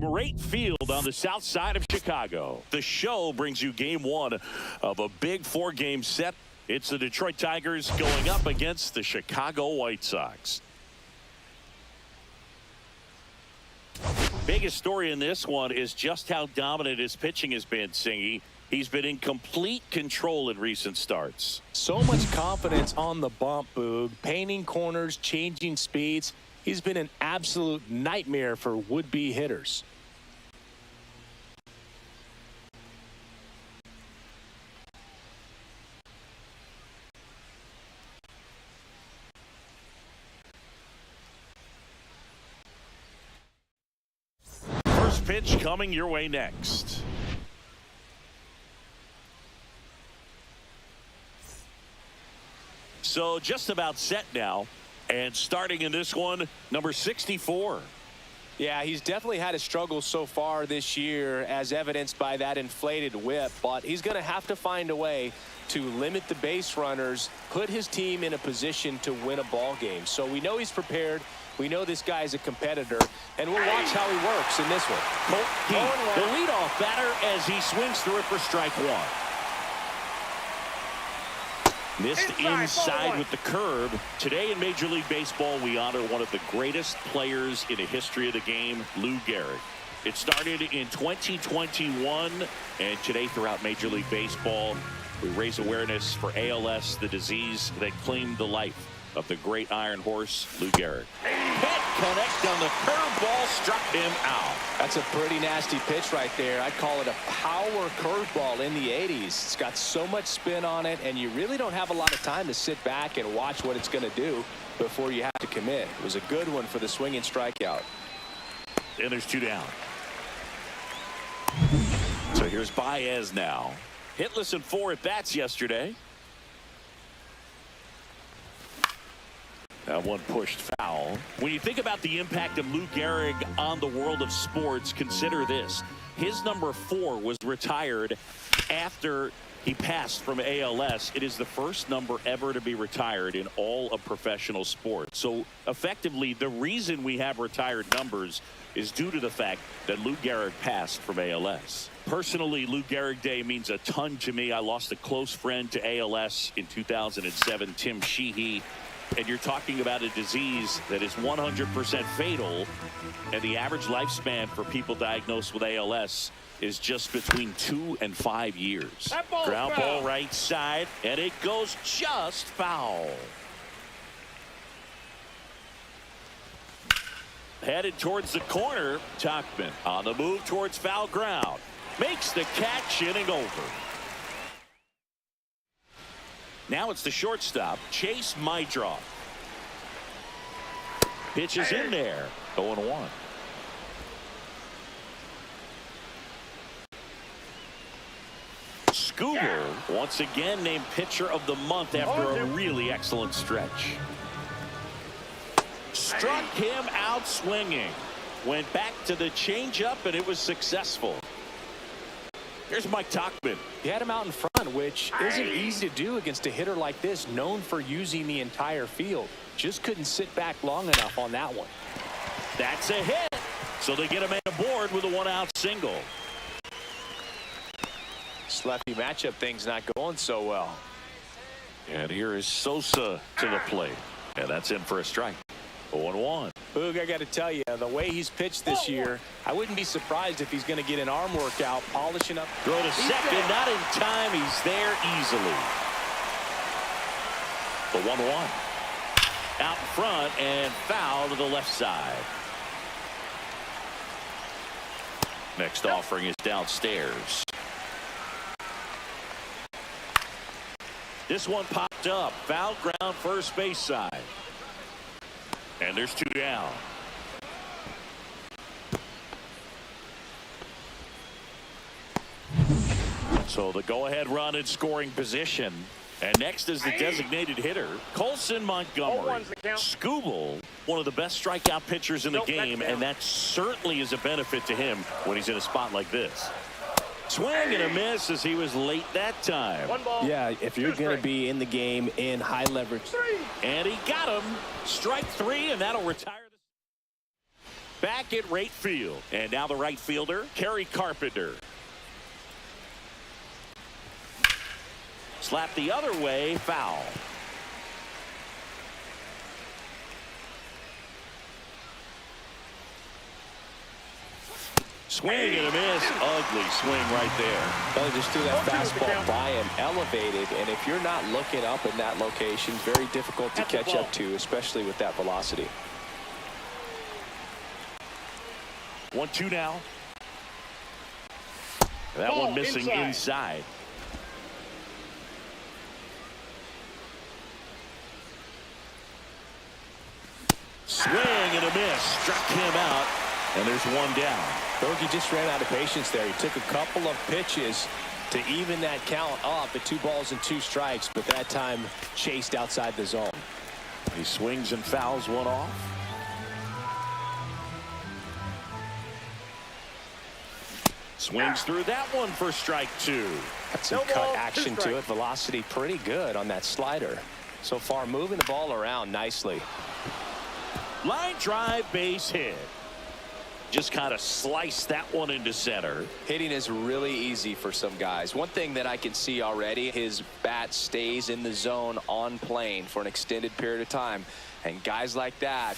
from right field on the south side of Chicago. The show brings you game one of a big 4-game set. It's the Detroit Tigers going up against the Chicago White Sox. Biggest story in this one is just how dominant his pitching has been, Singy. He's been in complete control in recent starts. So much confidence on the bump, Boog. Painting corners, changing speeds. He's been an absolute nightmare for would-be hitters. First pitch coming your way next. So just about set now, and starting in this one, number 64. Yeah, he's definitely had a struggle so far this year, as evidenced by that inflated whip, but he's going to have to find a way to limit the base runners, put his team in a position to win a ball game. So we know he's prepared. We know this guy's a competitor, and we'll watch how he works in this one. Colt Keith, the leadoff batter, as he swings through it for strike one. Missed inside with the curve. Today in Major League Baseball, we honor one of the greatest players in the history of the game, Lou Gehrig. It started in 2021, and today throughout Major League Baseball, we raise awareness for ALS, the disease that claimed the life of the great Iron Horse, Lou Gehrig. Hit connect on the curveball, struck him out. That's a pretty nasty pitch right there. I'd call it a power curveball in the 80s. It's got so much spin on it, and you really don't have a lot of time to sit back and watch what it's going to do before you have to commit. It was a good one for the swinging strikeout. And there's 2 down. So here's Baez now. Hitless in 4 at-bats yesterday. That one pushed foul. When you think about the impact of Lou Gehrig on the world of sports, consider this. His number 4 was retired after he passed from ALS. It is the first number ever to be retired in all of professional sports. So effectively, the reason we have retired numbers is due to the fact that Lou Gehrig passed from ALS. Personally, Lou Gehrig Day means a ton to me. I lost a close friend to ALS in 2007, Tim Sheehy. And you're talking about a disease that is 100% fatal, and the average lifespan for people diagnosed with ALS is just between 2 and 5 years. Ground ball right side, and it goes just foul. Headed towards the corner, Tauchman on the move towards foul ground. Makes the catch, inning over. Now it's the shortstop, Chase Mydroff. Pitch is in there. 0-1. Scoober once again named pitcher of the month after a really excellent stretch. Struck him out swinging. Went back to the changeup, and it was successful. Here's Mike Tauchman. He had him out in front, which isn't easy to do against a hitter like this, known for using the entire field. Just couldn't sit back long enough on that one. That's a hit. So they get a man aboard with a 1-out single. This lefty matchup thing's not going so well. And here is Sosa to the plate. And that's in for a strike. 0-1. Boog, I got to tell you, the way he's pitched this year, I wouldn't be surprised if he's going to get an arm workout, polishing up. Throw to second, not in time. He's there easily. The 1-1. Out in front and foul to the left side. Next offering is downstairs. This one popped up. Foul ground, first base side. And there's 2 down. So the go-ahead run in scoring position. And next is the designated hitter, Colson Montgomery. Scooble, one of the best strikeout pitchers in the game, and that certainly is a benefit to him when he's in a spot like this. Swing and a miss as he was late that time. Yeah, if you're going to be in the game in high leverage. And he got him. Strike 3, and that'll retire. back at right field. And now the right fielder, Kerry Carpenter. Slap the other way, foul. Swing and a miss. Ugly swing right there. Well, he just threw that fastball by him, elevated, and if you're not looking up in that location, very difficult to catch up to, especially with that velocity. 1-2 now. That one missing inside. Swing and a miss. Struck him out, and there's one down. Bogey just ran out of patience there. He took a couple of pitches to even that count up at 2 balls and 2 strikes, but that time chased outside the zone. He swings and fouls one off. Swings through that one for strike 2. Got some cut action to it. Velocity pretty good on that slider. So far moving the ball around nicely. Line drive, base hit. Just kind of sliced that one into center. Hitting is really easy for some guys. One thing that I can see already, his bat stays in the zone on plane for an extended period of time. And guys like that,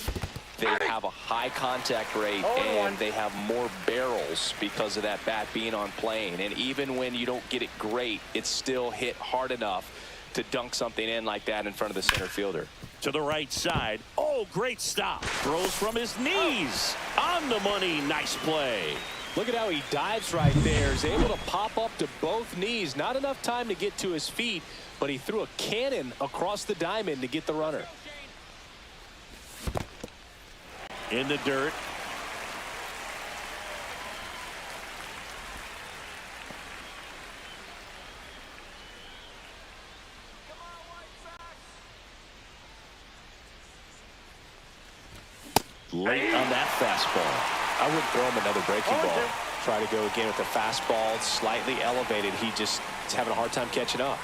they have a high contact rate and they have more barrels because of that bat being on plane. And even when you don't get it great, it's still hit hard enough to dunk something in like that in front of the center fielder. To the right side. Oh, great stop. Throws from his knees. On the money. Nice play. Look at how he dives right there. He's able to pop up to both knees. Not enough time to get to his feet, but he threw a cannon across the diamond to get the runner. In the dirt. Late on that fastball. I wouldn't throw him another breaking ball. Try to go again with the fastball, slightly elevated. He just is having a hard time catching up.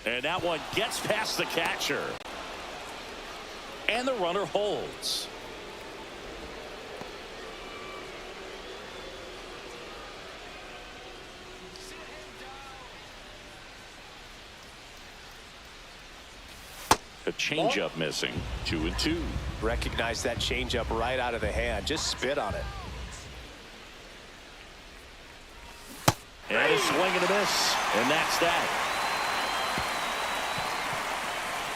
And that one gets past the catcher. And the runner holds. A changeup missing. 2-2. Recognize that changeup right out of the hand. Just spit on it. And a swing and a miss. And that's that.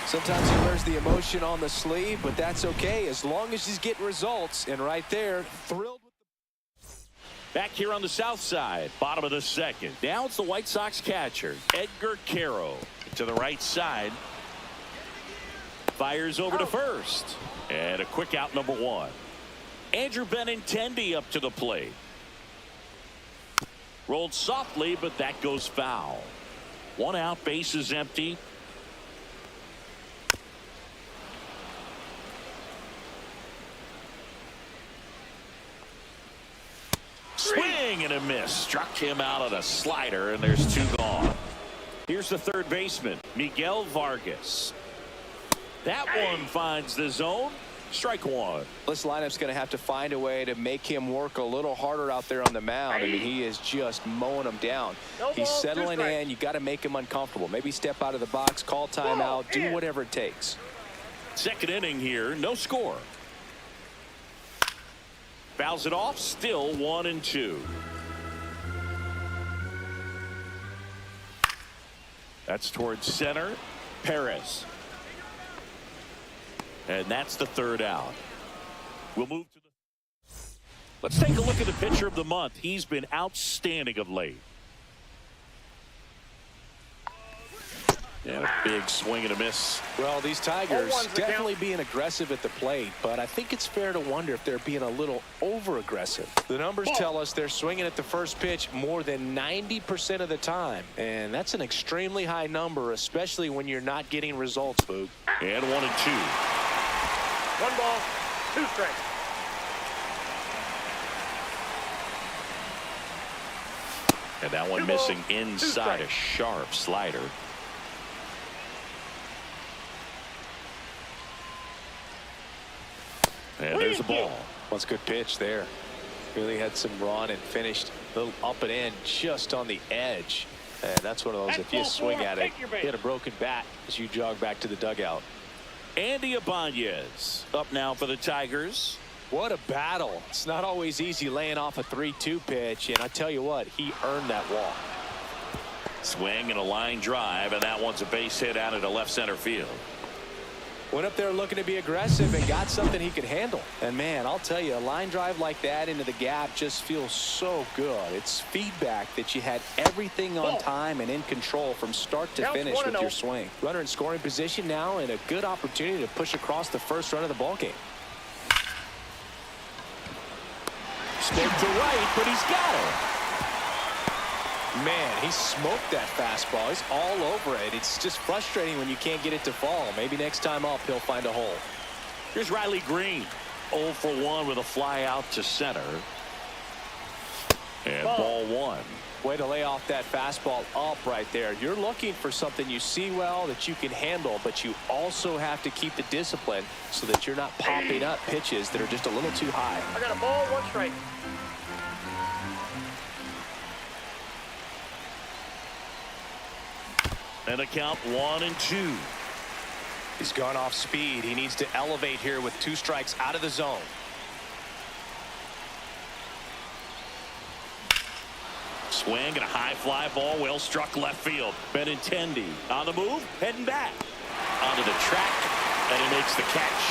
Sometimes he wears the emotion on the sleeve, but that's okay as long as he's getting results. And right there, thrilled with the... Back here on the south side, bottom of the second. Now it's the White Sox catcher, Edgar Caro. To the right side. Fires over to first. And a quick out, number 1. Andrew Benintendi up to the plate. Rolled softly, but that goes foul. 1 out, base is empty. Swing and a miss. Struck him out on a slider, and there's 2 gone. Here's the third baseman, Miguel Vargas. That one finds the zone. Strike 1. This lineup's going to have to find a way to make him work a little harder out there on the mound. I mean, he is just mowing them down. He's settling in. You got to make him uncomfortable. Maybe step out of the box, call timeout, do whatever it takes. Second inning here, no score. Fouls it off, still 1-2. That's towards center. Perez. And that's the 3rd out. We'll move to the... Let's take a look at the pitcher of the month. He's been outstanding of late. And a big swing and a miss. Well, these Tigers definitely being aggressive at the plate, but I think it's fair to wonder if they're being a little over-aggressive. The numbers tell us they're swinging at the first pitch more than 90% of the time, and that's an extremely high number, especially when you're not getting results, Boog. And 1-2. 1 ball, 2 strikes. And that one missing inside a sharp slider. And there's a ball. What's a good pitch there. Really had some run and finished a little up and in just on the edge. And that's one of those, if you swing at it, hit a broken bat as you jog back to the dugout. Andy Ibanez up now for the Tigers. What a battle. It's not always easy laying off a 3-2 pitch, and I tell you what, he earned that walk. Swing and a line drive, and that one's a base hit out into left center field. Went up there looking to be aggressive and got something he could handle. And man, I'll tell you, a line drive like that into the gap just feels so good. It's feedback that you had everything on time and in control from start to finish with your swing. Runner in scoring position now, and a good opportunity to push across the first run of the ball game. Spoke to right, but he's got it. Man, he smoked that fastball. He's all over it. It's just frustrating when you can't get it to fall. Maybe next time up he'll find a hole. Here's Riley Greene, 0 for 1 with a fly out to center. And ball 1. Way to lay off that fastball up right there. You're looking for something you see well that you can handle, but you also have to keep the discipline so that you're not popping up pitches that are just a little too high. I got a ball, 1 strike. And a count 1-2. He's gone off speed. He needs to elevate here with 2 strikes out of the zone. Swing and a high fly ball, well struck left field. Benintendi on the move, heading back onto the track, and he makes the catch.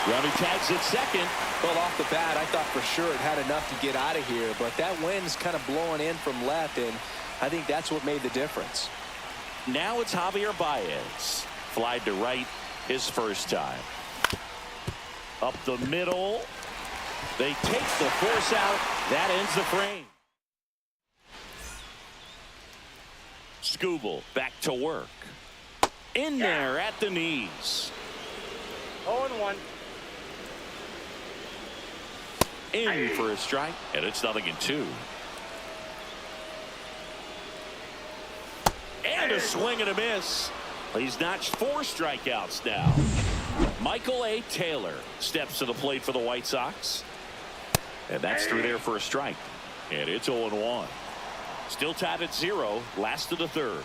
Runner tags at second. Well, off the bat, I thought for sure it had enough to get out of here, but that wind's kind of blowing in from left, and I think that's what made the difference. Now it's Javier Baez. Flied to right his first time. Up the middle. They take the force out. That ends the frame. Skubal back to work. In there at the knees. 0-1. In for a strike. And it's 0-2. And a swing and a miss. He's notched 4 strikeouts now. Michael A. Taylor steps to the plate for the White Sox. And that's through there for a strike. And it's 0-1. Still tied at 0. Last of the 3rd.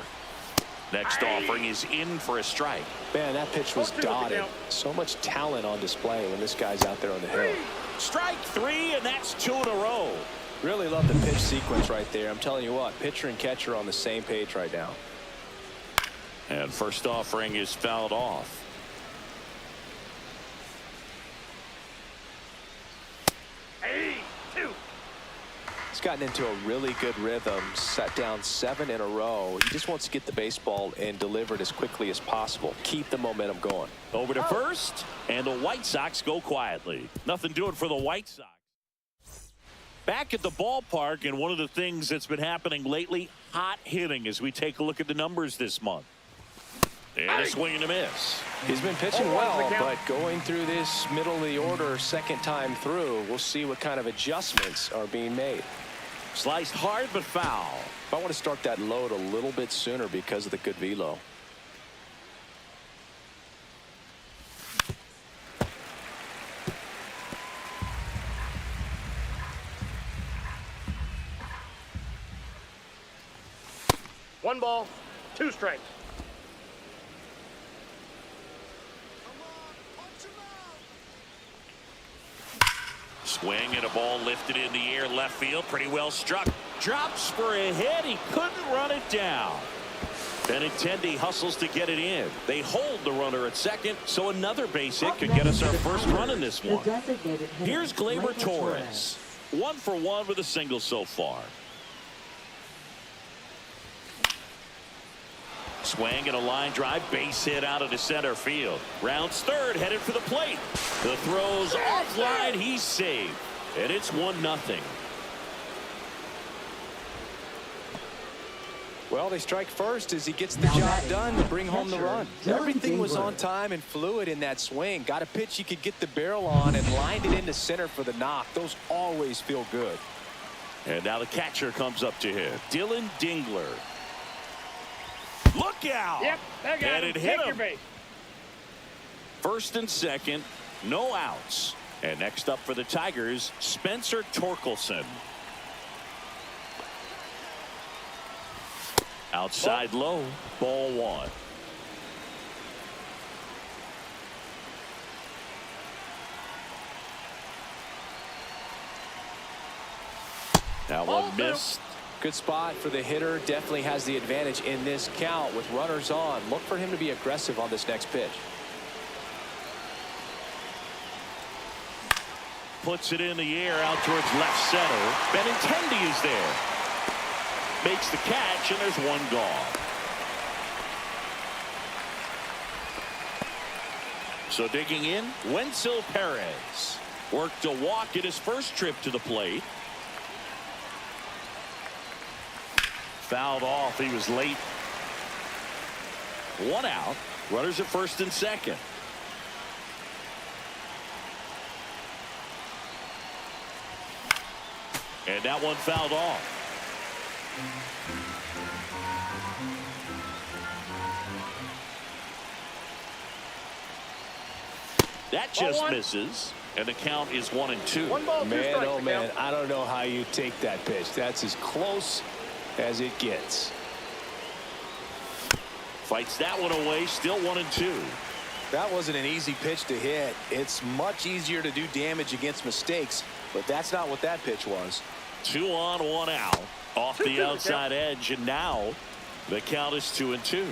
Next offering is in for a strike. Man, that pitch was dotted. So much talent on display when this guy's out there on the hill. Strike 3, and that's 2 in a row. Really love the pitch sequence right there. I'm telling you what, pitcher and catcher on the same page right now. And first offering is fouled off. He's gotten into a really good rhythm, set down 7 in a row. He just wants to get the baseball and deliver it as quickly as possible. Keep the momentum going. Over to first, and the White Sox go quietly. Nothing doing for the White Sox. Back at the ballpark, and one of the things that's been happening lately, hot hitting as we take a look at the numbers this month. And a swing and a miss. He's been pitching well, but going through this middle of the order second time through, we'll see what kind of adjustments are being made. Sliced hard but foul. I want to start that load a little bit sooner because of the good velo. One ball, 2 strikes. Swing and a ball lifted in the air left field. Pretty well struck. Drops for a hit. He couldn't run it down. Benintendi hustles to get it in. They hold the runner at second, so another base hit could get us our first run in this one. Here's Gleyber Torres. 1 for 1 with a single so far. Swing and a line drive, base hit out of the center field. Rounds third, headed for the plate. The throw's offline, he's saved. And it's 1-0. Well, they strike first as he gets the job done to bring home the run. Everything was on time and fluid in that swing. Got a pitch he could get the barrel on and lined it into center for the knock. Those always feel good. And now the catcher comes up to him. Dylan Dingler. Look out. Yep, that got And him. it hit Take your him. base. First and second, no outs. And next up for the Tigers, Spencer Torkelson. Outside low, ball one. That one missed. Good spot for the hitter. Definitely has the advantage in this count with runners on. Look for him to be aggressive on this next pitch. Puts it in the air out towards left center. Benintendi is there. Makes the catch, and there's one gone. So digging in, Wenzel Perez. Worked a walk at his first trip to the plate. Fouled off. He was late. One out. Runners at first and second. And that one fouled off. That just misses. And the count is 1-2. 1 ball, 2 Man, strikes. oh man, I don't know how you take that pitch. That's as close as it gets. Fights that one away. Still 1-2. That wasn't an easy pitch to hit. It's much easier to do damage against mistakes, but that's not what that pitch was. 2 on, 1 out. Off the outside edge, and now the count is 2-2.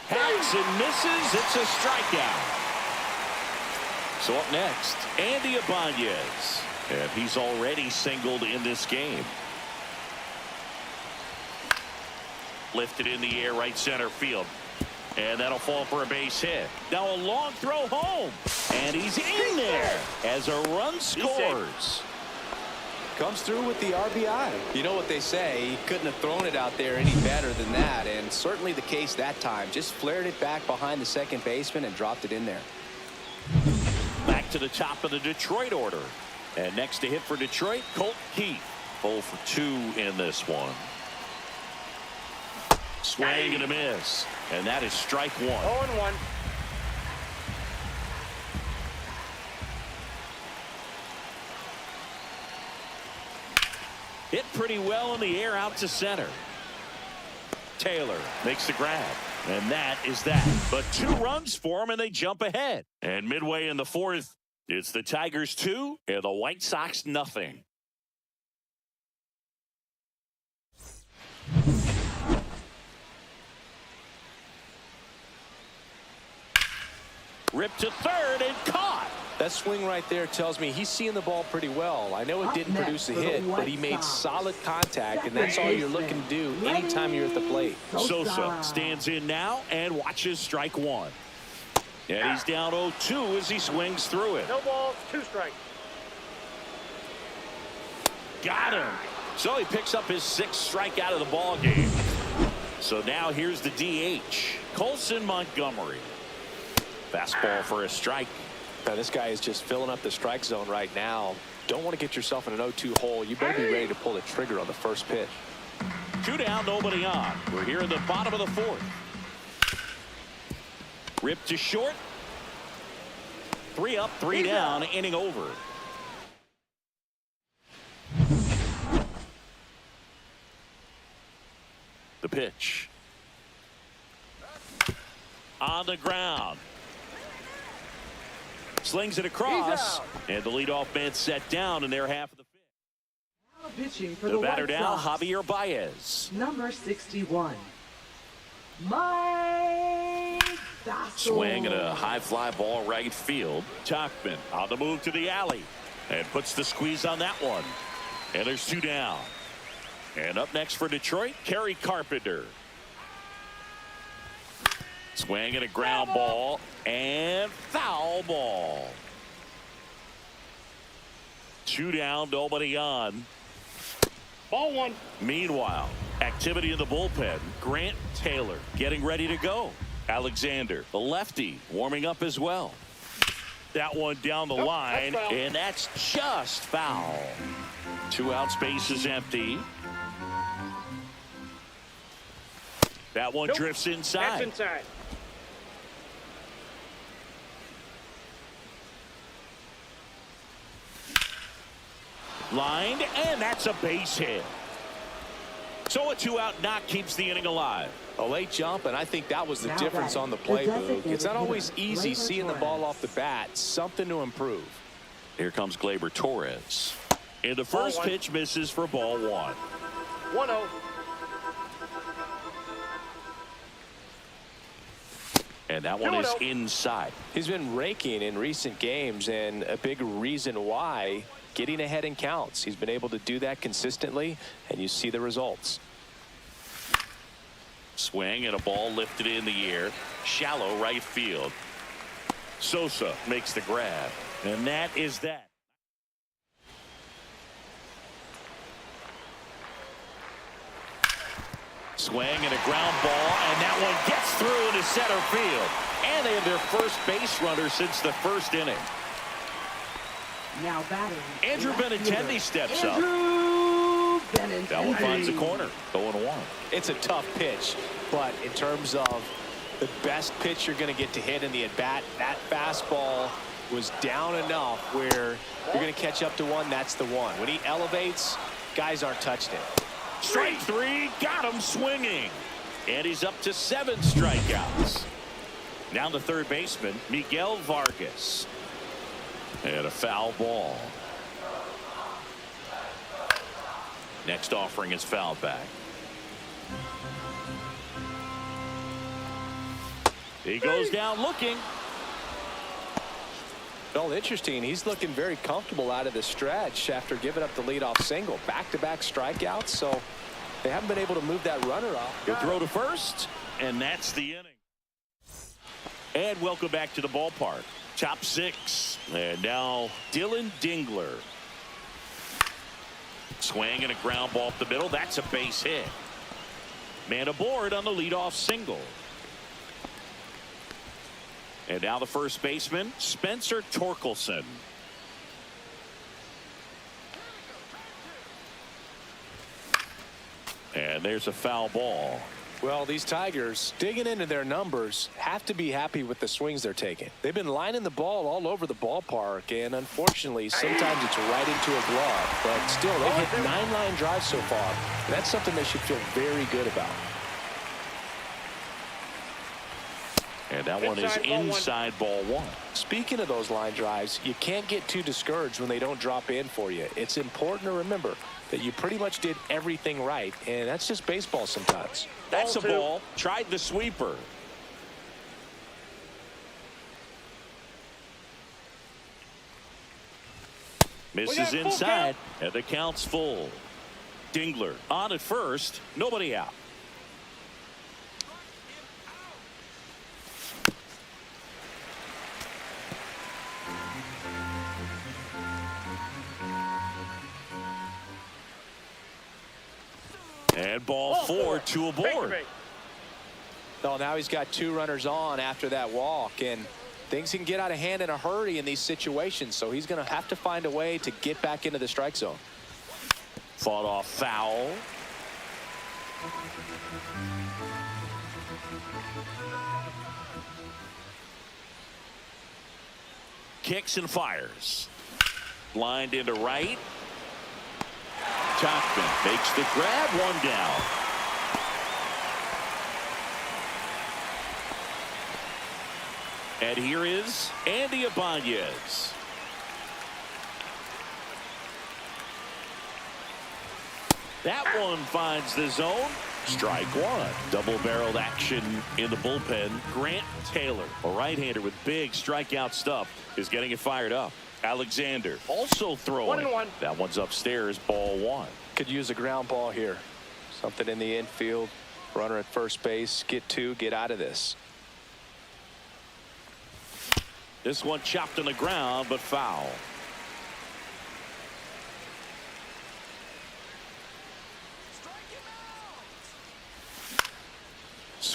Hacks and misses. It's a strikeout. So up next, Andy Ibanez. And he's already singled in this game. Lifted in the air, right center field. And that'll fall for a base hit. Now a long throw home. And he's in there as a run scores. Comes through with the RBI. You know what they say, he couldn't have thrown it out there any better than that, and certainly the case that time. Just flared it back behind the second baseman and dropped it in there. Back to the top of the Detroit order. And next to hit for Detroit, Colt Keith. 0 for 2 in this one. Swing and a miss. And that is strike 1. 0-1. Hit pretty well in the air out to center. Taylor makes the grab. And that is that. But 2 runs for him, and they jump ahead. And midway in the 4th, it's the Tigers 2 and the White Sox nothing. Ripped to third and caught. That swing right there tells me he's seeing the ball pretty well. I know it didn't produce a hit, but he made solid contact, and that's all you're looking to do anytime you're at the plate. Sosa stands in now and watches strike 1. And he's down 0-2 as he swings through it. No balls, 2 strikes. Got him. So he picks up his 6th strikeout of the ball game. So now here's the DH, Colson Montgomery. Fastball for a strike. Now, this guy is just filling up the strike zone right now. Don't want to get yourself in an 0-2 hole. You better be ready to pull the trigger on the first pitch. 2 down, nobody on. We're here in the bottom of the 4th. Ripped to short. 3 up, 3 down, inning over. The pitch. On the ground. Slings it across, and the leadoff man set down in their half of the 5th. Now pitching for The the batter White now, Sox, Javier Baez. number 61, Mike Bassel. Swing and a high fly ball right field. Tachman on the move to the alley and puts the squeeze on that one. And there's 2 down. And up next for Detroit, Kerry Carpenter. Swing and a ground ball and foul ball. 2 down, nobody on. Ball 1. Meanwhile, activity in the bullpen. Grant Taylor getting ready to go. Alexander, the lefty, warming up as well. that one down the line, that's foul. and that's just foul. 2 out, space is empty. That one drifts inside. That's inside. Lined, and that's a base hit. So a 2 out knock keeps the inning alive. A late jump, and I think that was the Now difference batting, on the the play, Boog. designated It's not always hitter, easy Gleyber seeing the ball Torres. off the bat. Something to improve. Here comes Gleyber Torres. And the first Ball 1. pitch misses for ball 1. 1-0. And that one is 2-0. inside. He's been raking in recent games, and a big reason why, getting ahead in counts. He's been able to do that consistently, and you see the results. Swing and a ball lifted in the air. Shallow right field. Sosa makes the grab. And that is that. Swing and a ground ball, and that one gets through into center field. And they have their first base runner since the first inning. Now batting. Andrew left Benintendi fielder, steps up. Andrew Benintendi. That one finds the corner. 0-1. It's a tough pitch, but in terms of the best pitch you're going to get to hit in the at-bat, that fastball was down enough where you're going to catch up to one. That's the one. When he elevates, guys aren't touching it. Strike 3, got him swinging. And he's up to 7 strikeouts. Now the third baseman, Miguel Vargas. And a foul ball. Next offering is fouled back. He goes down looking. Well, interesting. He's looking very comfortable out of the stretch after giving up the leadoff single. Back-to-back strikeouts, so they haven't been able to move that runner up. He'll throw to first, and that's the inning. And welcome back to the ballpark. Top 6. And now Dylan Dingler. Swing and a ground ball up the middle. That's a base hit. Man aboard on the leadoff single. And now the first baseman, Spencer Torkelson. And there's a foul ball. Well, these Tigers, digging into their numbers, have to be happy with the swings they're taking. They've been lining the ball all over the ballpark, and unfortunately, sometimes it's right into a glove. But still, they've hit 9 line drives so far. That's something they should feel very good about. And that one is inside ball 1. Speaking of those line drives, you can't get too discouraged when they don't drop in for you. It's important to remember that you pretty much did everything right, and that's just baseball sometimes. That's a Ball 2. ball. Tried the sweeper. Misses got full inside, count. and the count's full. Dingler on at first. Nobody out. And ball 4, 2 aboard. Well, now he's got 2 runners on after that walk, and things can get out of hand in a hurry in these situations, so he's going to have to find a way to get back into the strike zone. Fought off foul. Kicks and fires. Lined into right. Tachman makes the grab, 1 down. And here is Andy Ibanez. That one finds the zone. Strike 1. Double-barreled action in the bullpen. Grant Taylor, a right-hander with big strikeout stuff, is getting it fired up. Alexander also throwing. 1-1. That one's upstairs, ball 1. Could use a ground ball here. Something in the infield. Runner at first base. Get 2. Get out of this. This one chopped on the ground, but foul.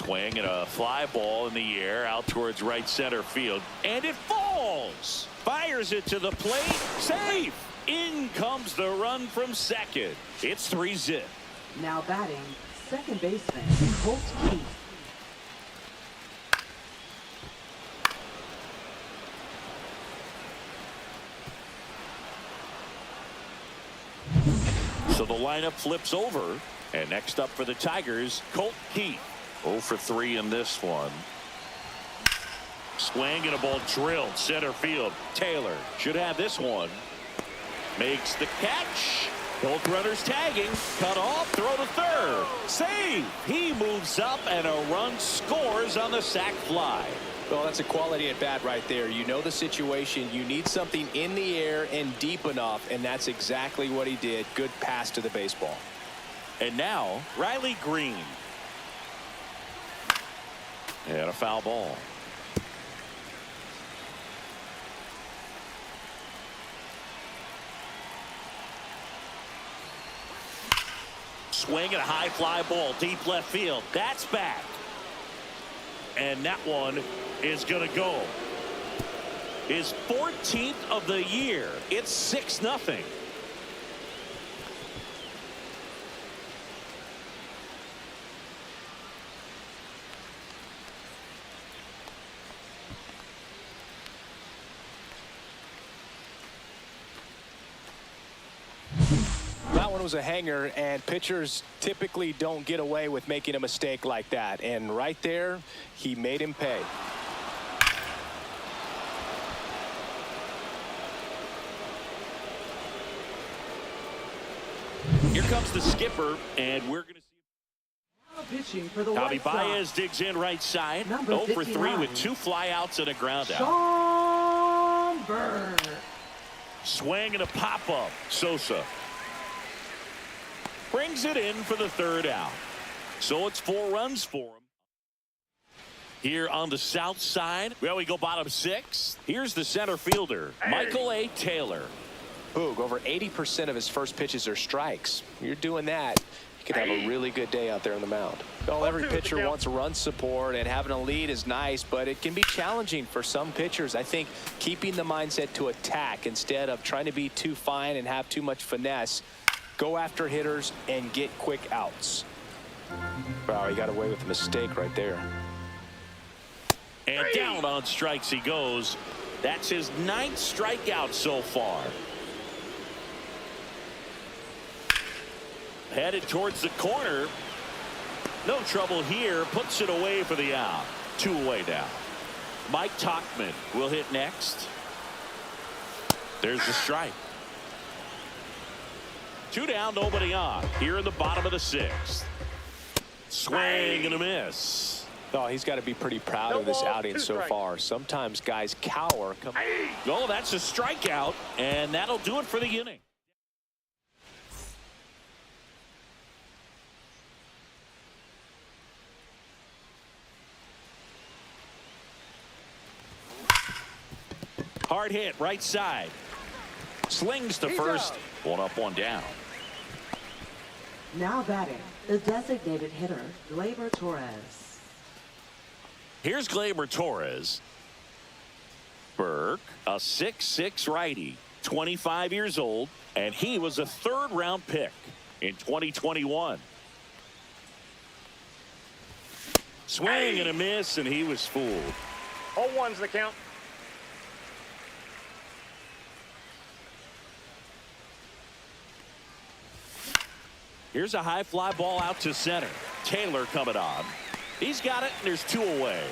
Swing and a fly ball in the air out towards right center field. And it falls. Fires it to the plate. Safe. In comes the run from second. It's 3-zip. Now batting, second baseman, Colt Keith. So the lineup flips over. And next up for the Tigers, Colt Keith. 0 for 3 in this one. Swing and a ball drilled center field. Taylor should have this one. Makes the catch. Both runners tagging. Cut off. Throw to third. Save. He moves up and a run scores on the sac fly. Well, that's a quality at bat right there. You know the situation. You need something in the air and deep enough, and that's exactly what he did. Good pass to the baseball. And now Riley Greene. And a foul ball. Swing and a high fly ball deep left field. That's back. And that one is going to go. His 14th of the year. It's 6-0. That one was a hanger, and pitchers typically don't get away with making a mistake like that. And right there, he made him pay. Here comes the skipper, and we're going to see. Now pitching for the Javi White Baez Sox, digs in right side. Number 0 for 3 59. with 2 flyouts and a ground out. Sean Burr. Swing and a pop-up. Sosa brings it in for the third out. So it's 4 runs for him. Here on the south side, well, we go bottom 6. Here's the center fielder, Michael A. Taylor. Boog, over 80% of his first pitches are strikes. You're doing that, you could have a really good day out there on the mound. Well, every pitcher wants run support, and having a lead is nice, but it can be challenging for some pitchers. I think keeping the mindset to attack instead of trying to be too fine and have too much finesse. Go after hitters and get quick outs. Wow, he got away with a mistake right there. And down on strikes he goes. That's his 9th strikeout so far. Headed towards the corner. No trouble here. Puts it away for the out. 2 away now. Mike Tauchman will hit next. There's the strike. 2 down, nobody on. Here in the bottom of the 6th. Swing and a miss. Oh, he's got to be pretty proud of this outing so far. Sometimes guys cower. Oh, that's a strikeout, and that'll do it for the inning. Hard hit, right side. Slings to first. 1 up, 1 down. Now batting, the designated hitter, Gleyber Torres. Here's Gleyber Torres. Burke, a 6'6" righty, 25 years old, and he was a 3rd-round pick in 2021. Swing and a miss, and he was fooled. 0-1's the count. Here's a high fly ball out to center. Taylor coming on. He's got it, and there's 2 away.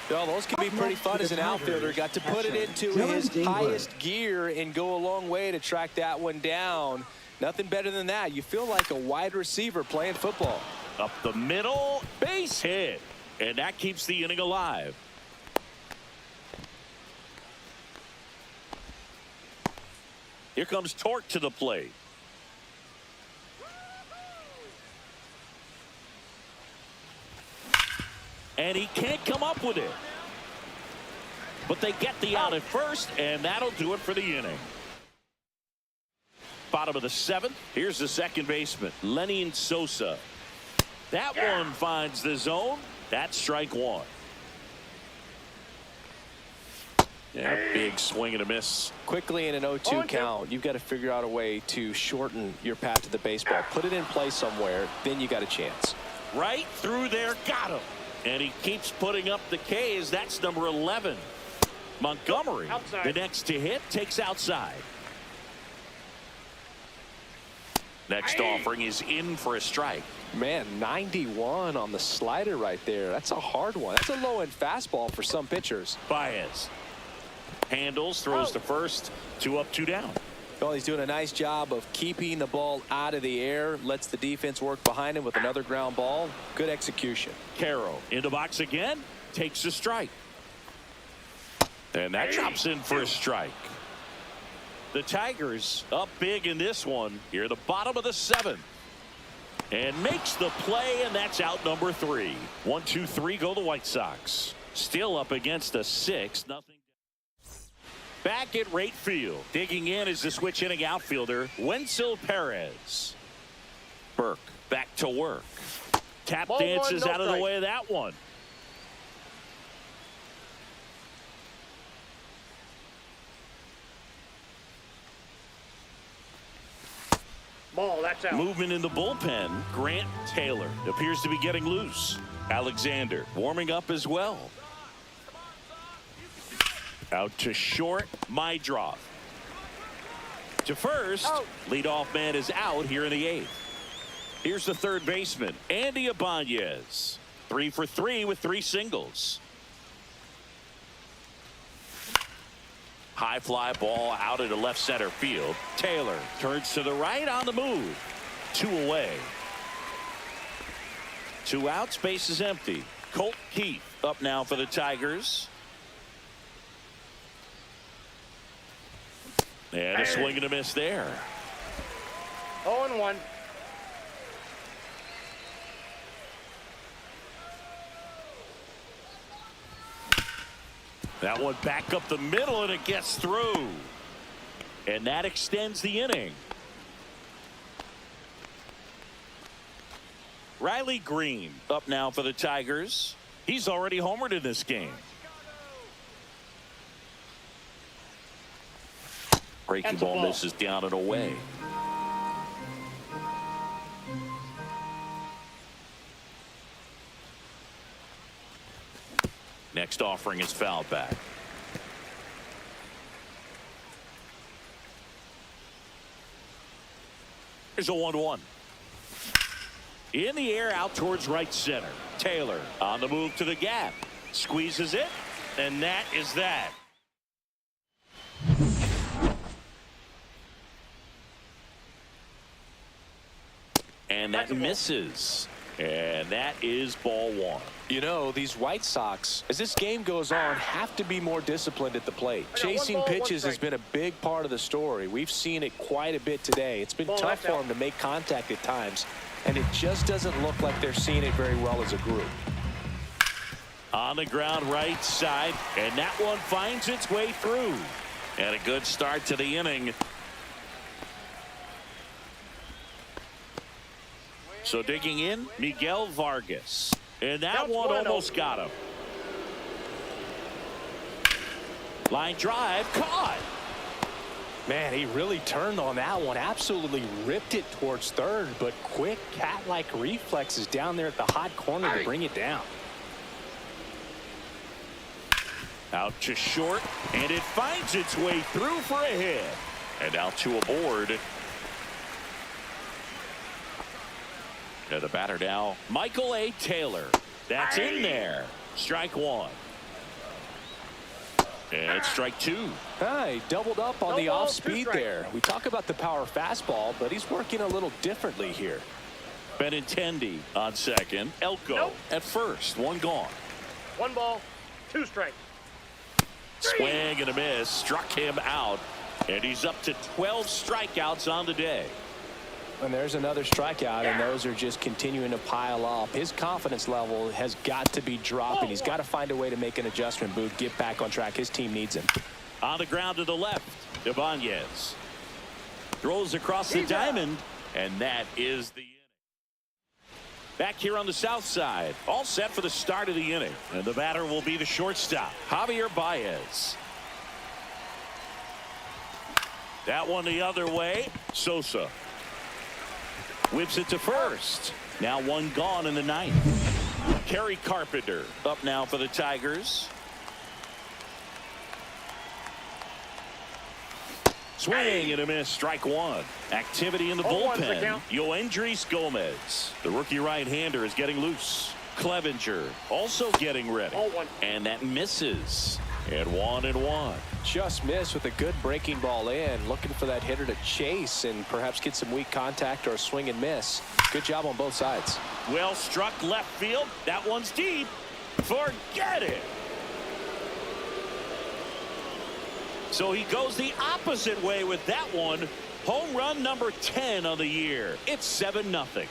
Well, those can be pretty fun as an outfielder. Got to put it into his highest gear and go a long way to track that one down. Nothing better than that. You feel like a wide receiver playing football. Up the middle, base hit. And that keeps the inning alive. Here comes Torque to the plate. And he can't come up with it. But they get the out at first, and that'll do it for the inning. Bottom of the 7th. Here's the second baseman, Lenny Sosa. That one finds the zone, That's strike one. Yeah, big swing and a miss. Quickly in an 0-2 count, you've got to figure out a way to shorten your path to the baseball. Put it in play somewhere, then you got a chance. Right through there, got him. And he keeps putting up the K's. That's number 11. Montgomery, outside. The next to hit, takes outside. Next offering is in for a strike. Man, 91 on the slider right there. That's a hard one. That's a low-end fastball for some pitchers. Baez handles, throws to first, 2 up, 2 down. Well, he's doing a nice job of keeping the ball out of the air, lets the defense work behind him with another ground ball. Good execution. Carroll in the box again, takes a strike. And that drops in for a strike. The Tigers up big in this one here, the bottom of the 7th. And makes the play, and that's out number 3. 1, 2, 3 go the White Sox. Still up against a 6-0. Back at right field. Digging in is the switch hitting outfielder, Wenzel Perez. Burke back to work. Tap Ball dances one, no out of the strike. way of that one. Ball, that's out. Movement in the bullpen. Grant Taylor appears to be getting loose. Alexander warming up as well. Out to short, Mydroff. To first, leadoff man is out here in the 8th. Here's the third baseman, Andy Ibanez. 3 for 3 with 3 singles. High fly ball out into left center field. Taylor turns to the right on the move. 2 away. 2 outs, base is empty. Colt Keith up now for the Tigers. And a swing and a miss there. 0-1. That one back up the middle, and it gets through. And that extends the inning. Riley Greene up now for the Tigers. He's already homered in this game. Breaking ball misses down and away. Next offering is fouled back. Here's a 1-1. In the air out towards right center. Taylor on the move to the gap. Squeezes it, and that is that. And that misses. And that is ball 1. You know, these White Sox, as this game goes on, have to be more disciplined at the plate. Chasing pitches has been a big part of the story. We've seen it quite a bit today. It's been tough for them to make contact at times, and it just doesn't look like they're seeing it very well as a group. On the ground right side, and that one finds its way through. And a good start to the inning. So digging in, Miguel Vargas. And that one almost got him. Line drive, caught. Man, he really turned on that one. Absolutely ripped it towards third, but quick cat-like reflexes down there at the hot corner to bring it down. Out to short, and it finds its way through for a hit. And out to a board. And the batter now, Michael A. Taylor. That's in there. Strike 1. And strike 2. He doubled up on the off speed there. We talk about the power fastball, but he's working a little differently here. Benintendi on second. Elko at first. 1 gone. 1 ball, 2 strikes. Swing and a miss. Struck him out. And he's up to 12 strikeouts on the day. And there's another strikeout, and those are just continuing to pile up. His confidence level has got to be dropping. He's got to find a way to make an adjustment, Booth, get back on track. His team needs him. On the ground to the left, Ibanez throws across the diamond, and that is the inning. Back here on the south side, all set for the start of the inning. And the batter will be the shortstop, Javier Baez. That one the other way. Sosa whips it to first. Now one gone in the ninth. Kerry Carpenter up now for the Tigers. Swing and a miss, strike one. Activity in the bullpen. Yoendris Gomez, the rookie right-hander, is getting loose. Clevenger also getting ready. And that misses. And 1-1. Just missed with a good breaking ball in. Looking for that hitter to chase and perhaps get some weak contact or a swing and miss. Good job on both sides. Well struck left field. That one's deep. Forget it. So he goes the opposite way with that one. Home run number 10 on the year. It's 7-0.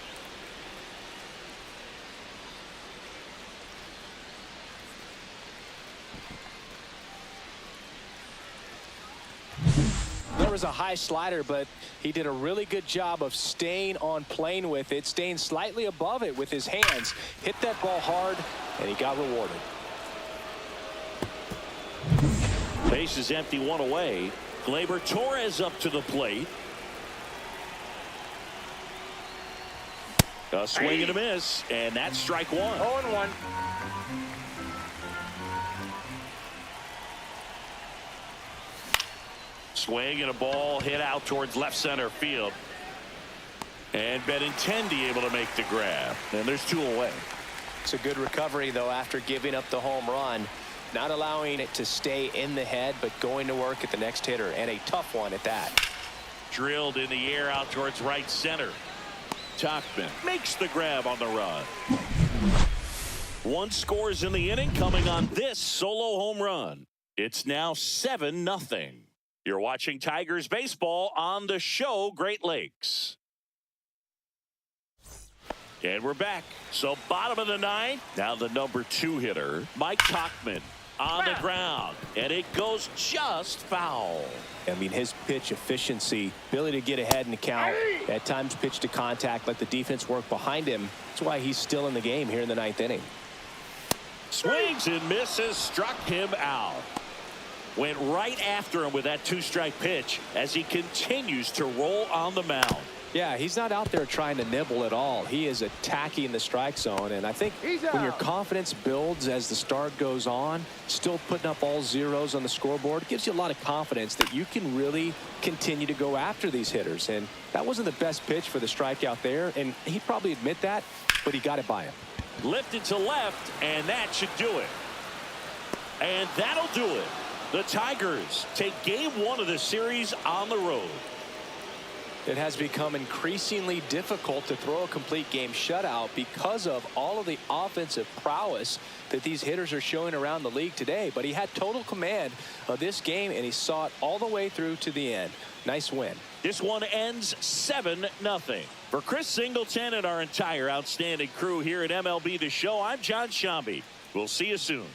There was a high slider, but he did a really good job of staying on plane with it, staying slightly above it with his hands. Hit that ball hard, and he got rewarded. Base is empty, one away. Gleyber Torres up to the plate. A swing and a miss, and that's strike one. 0-1. Swing and a ball hit out towards left center field. And Benintendi able to make the grab. And there's two away. It's a good recovery, though, after giving up the home run. Not allowing it to stay in the head, but going to work at the next hitter, and a tough one at that. Drilled in the air out towards right center. Tachman makes the grab on the run. One scores in the inning, coming on this solo home run. It's now 7-0. You're watching Tigers baseball on the show Great Lakes. And we're back. So bottom of the ninth. Now the number 2 hitter, Mike Tachman, on the ground. And it goes just foul. I mean, his pitch efficiency, ability to get ahead in the count, at times pitch to contact, let the defense work behind him. That's why he's still in the game here in the ninth inning. Swings and misses, struck him out. Went right after him with that 2-strike pitch as he continues to roll on the mound. Yeah, he's not out there trying to nibble at all. He is attacking the strike zone, and I think when your confidence builds as the start goes on, still putting up all zeros on the scoreboard, it gives you a lot of confidence that you can really continue to go after these hitters. And that wasn't the best pitch for the strikeout there, and he'd probably admit that, but he got it by him. Lifted to left, and that should do it. And that'll do it. The Tigers take game 1 of the series on the road. It has become increasingly difficult to throw a complete game shutout because of all of the offensive prowess that these hitters are showing around the league today. But he had total command of this game, and he saw it all the way through to the end. Nice win. This one ends 7-0. For Chris Singleton and our entire outstanding crew here at MLB The Show, I'm John Shambi. We'll see you soon.